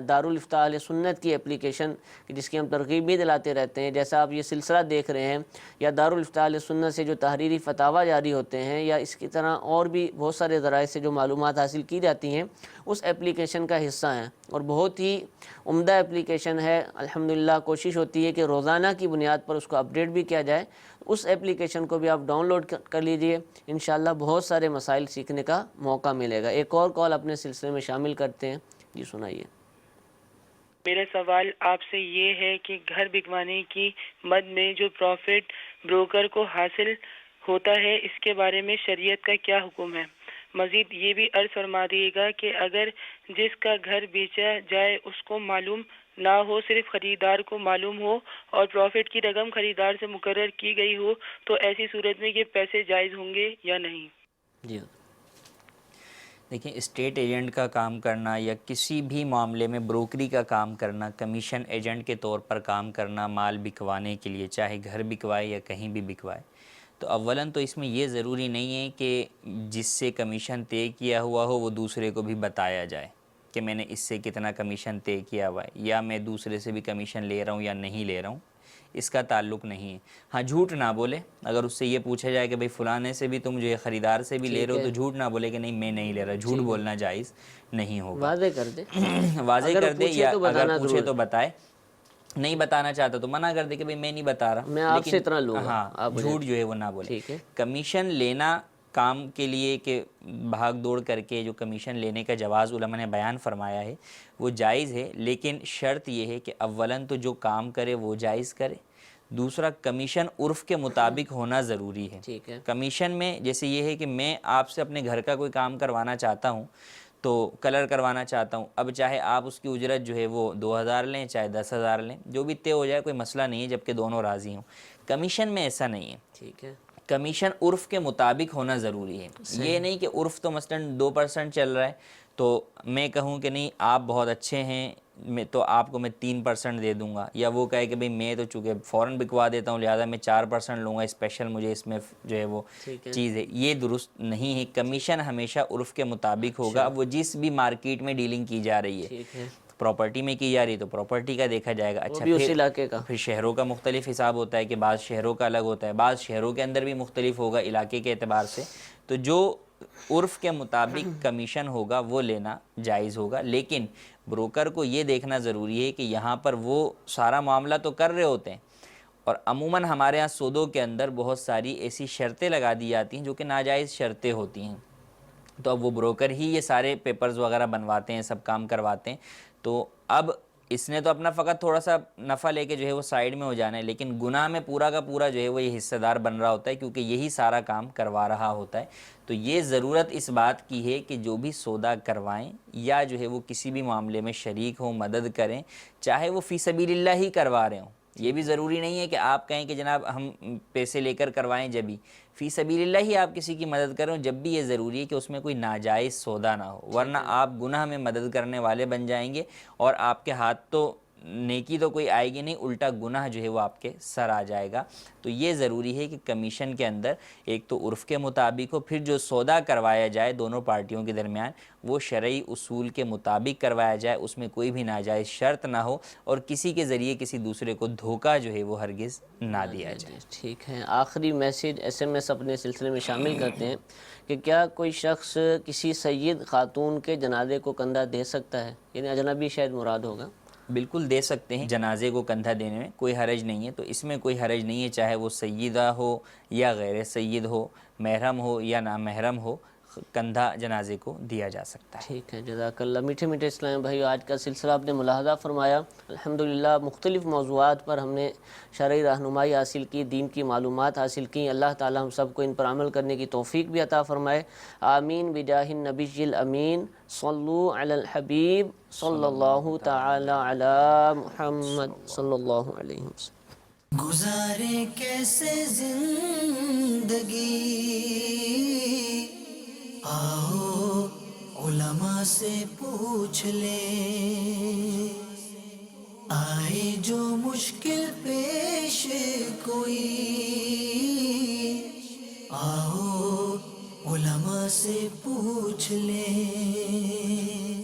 دارالافتاء اہل سنت کی اپلیکیشن جس کی ہم ترغیب بھی دلاتے رہتے ہیں، جیسا آپ یہ سلسلہ دیکھ رہے ہیں، یا دارالافتاء اہل سنت سے جو تحریری فتاویٰ جاری ہوتے ہیں، یا اس کی طرح اور بھی بہت سارے ذرائع سے جو معلومات حاصل کی جاتی ہیں، اس اپلیکیشن کا حصہ ہیں، اور بہت ہی عمدہ اپلیکیشن ہے۔ الحمدللہ کوشش ہوتی ہے کہ روزانہ کی بنیاد پر اس کو اپڈیٹ بھی کیا جائے۔ اس اپلیکیشن کو بھی آپ ڈاؤن لوڈ کر لیجئے، انشاءاللہ بہت سارے مسائل سیکھنے کا موقع ملے گا۔ ایک اور کال اپنے سلسلے میں شامل کرتے ہیں، جی سنائیے۔ میرا سوال آپ سے یہ ہے کہ گھر بکوانے کی مد میں جو پروفٹ بروکر کو حاصل ہوتا ہے، اس کے بارے میں شریعت کا کیا حکم ہے؟ مزید یہ بھی عرض فرما دیے گا کہ اگر جس کا گھر بیچا جائے اس کو معلوم نہ ہو، صرف خریدار کو معلوم ہو، اور پروفٹ کی رقم خریدار سے مقرر کی گئی ہو، تو ایسی صورت میں یہ پیسے جائز ہوں گے یا نہیں؟ جی دیکھیں، اسٹیٹ ایجنٹ کا کام کرنا یا کسی بھی معاملے میں بروکری کا کام کرنا، کمیشن ایجنٹ کے طور پر کام کرنا مال بکوانے کے لیے، چاہے گھر بکوائے یا کہیں بھی بکوائے، تو اولاً تو اس میں یہ ضروری نہیں ہے کہ جس سے کمیشن طے کیا ہوا ہو وہ دوسرے کو بھی بتایا جائے کہ میں نے اس سے کتنا کمیشن طے کیا ہوا ہے، یا میں دوسرے سے بھی کمیشن لے رہا ہوں یا نہیں لے رہا ہوں، اس کا تعلق نہیں ہے۔ ہاں، جھوٹ نہ بولے، اگر اس سے یہ پوچھا جائے کہ بھئی فلانے سے بھی تم جو خریدار سے بھی لے رہے ہو، تو جھوٹ نہ بولے کہ نہیں میں نہیں لے رہا، جھوٹ بولنا جائز نہیں ہوگا۔ واضح کر دے، واضح کر دے، یا اگر پوچھے ضرور تو بتائے، نہیں بتانا چاہتا تو منع کر دے کہ بھئی میں نہیں بتا رہا، میں آپ سے اتنا لوں گا، ہاں، جھوٹ جو ہے وہ نہ بولے۔ ٹھیک ہے۔ کمیشن لینا کام کے لیے کہ بھاگ دوڑ کر کے جو کمیشن لینے کا جواز علماء نے بیان فرمایا ہے وہ جائز ہے، لیکن شرط یہ ہے کہ اولاً تو جو کام کرے وہ جائز کرے، دوسرا کمیشن عرف کے مطابق ہونا ضروری ہے۔ ٹھیک ہے۔ کمیشن میں جیسے یہ ہے کہ میں آپ سے اپنے گھر کا کوئی کام کروانا چاہتا ہوں، تو کلر کروانا چاہتا ہوں، اب چاہے آپ اس کی اجرت جو ہے وہ 2000 لیں چاہے 10,000 لیں، جو بھی طے ہو جائے کوئی مسئلہ نہیں ہے، جبکہ دونوں راضی ہوں۔ کمیشن میں ایسا نہیں ہے، ٹھیک ہے۔ کمیشن عرف کے مطابق ہونا ضروری ہے۔ یہ نہیں کہ عرف تو مثلاً 2% چل رہا ہے تو میں کہوں کہ نہیں آپ بہت اچھے ہیں تو آپ کو میں 3% دے دوں گا، یا وہ کہے کہ بھئی میں تو چونکہ فوراً بکوا دیتا ہوں لہٰذا میں 4% لوں گا، اسپیشل مجھے اس میں جو ہے وہ چیز ہے، یہ درست نہیں ہے۔ کمیشن ہمیشہ عرف کے مطابق ہوگا، وہ جس بھی مارکیٹ میں ڈیلنگ کی جا رہی ہے، پراپرٹی میں کی جا رہی ہے تو پراپرٹی کا دیکھا جائے گا۔ اچھا، اس علاقے کا پھر شہروں کا مختلف حساب ہوتا ہے کہ بعض شہروں کا الگ ہوتا ہے، بعض شہروں کے اندر بھی مختلف ہوگا علاقے کے اعتبار سے، تو جو عرف کے مطابق کمیشن ہوگا وہ لینا جائز ہوگا، لیکن بروکر کو یہ دیکھنا ضروری ہے کہ یہاں پر وہ سارا معاملہ تو کر رہے ہوتے ہیں، اور عموماً ہمارے ہاں سودوں کے اندر بہت ساری ایسی شرطیں لگا دی جاتی ہیں جو کہ ناجائز شرطیں ہوتی ہیں، تو اب وہ بروکر ہی یہ سارے پیپرز وغیرہ بنواتے ہیں، سب کام کرواتے ہیں، تو اب اس نے تو اپنا فقط تھوڑا سا نفع لے کے جو ہے وہ سائیڈ میں ہو جانا ہے، لیکن گناہ میں پورا کا پورا جو ہے وہ یہ حصہ دار بن رہا ہوتا ہے، کیونکہ یہی سارا کام کروا رہا ہوتا ہے۔ تو یہ ضرورت اس بات کی ہے کہ جو بھی سودا کروائیں یا جو ہے وہ کسی بھی معاملے میں شریک ہوں، مدد کریں، چاہے وہ فی سبیل اللہ ہی کروا رہے ہوں۔ یہ بھی ضروری نہیں ہے کہ آپ کہیں کہ جناب ہم پیسے لے کر کروائیں، جبھی فی سبیل اللہ ہی آپ کسی کی مدد کریں، جب بھی یہ ضروری ہے کہ اس میں کوئی ناجائز سودا نہ ہو، ورنہ آپ گناہ میں مدد کرنے والے بن جائیں گے اور آپ کے ہاتھ تو نیکی تو کوئی آئے گی نہیں، الٹا گناہ جو ہے وہ آپ کے سر آ جائے گا۔ تو یہ ضروری ہے کہ کمیشن کے اندر ایک تو عرف کے مطابق ہو، پھر جو سودا کروایا جائے دونوں پارٹیوں کے درمیان وہ شرعی اصول کے مطابق کروایا جائے، اس میں کوئی بھی ناجائز شرط نہ ہو اور کسی کے ذریعے کسی دوسرے کو دھوکہ جو ہے وہ ہرگز نہ دیا جائے۔ ٹھیک ہے، آخری میسیج SMS اپنے سلسلے میں شامل کرتے ہیں کہ کیا کوئی شخص کسی سید خاتون کے جنازے کو کندھا دے سکتا ہے؟ یعنی اجنبی شاید مراد ہوگا۔ بالکل دے سکتے ہیں، جنازے کو کندھا دینے میں کوئی حرج نہیں ہے، تو اس میں کوئی حرج نہیں ہے، چاہے وہ سیدہ ہو یا غیر سید ہو، محرم ہو یا نامحرم ہو، کندھا جنازے کو دیا جا سکتا ہے۔ ٹھیک ہے، جزاک اللہ۔ میٹھے میٹھے اسلام بھائی، آج کا سلسلہ آپ نے ملاحظہ فرمایا، الحمدللہ مختلف موضوعات پر ہم نے شرعی رہنمائی حاصل کی، دین کی معلومات حاصل کی۔ اللہ تعالی ہم سب کو ان پر عمل کرنے کی توفیق بھی عطا فرمائے، آمین بجاہ النبی الامین۔ صلو علی الحبیب صلی اللہ تعالی علی محمد صلی اللہ علیہ وسلم۔ گزارے کیسے زندگی، آؤ علماء سے پوچھ لیں، آئے جو مشکل پیش کوئی، آؤ علماء سے پوچھ لیں۔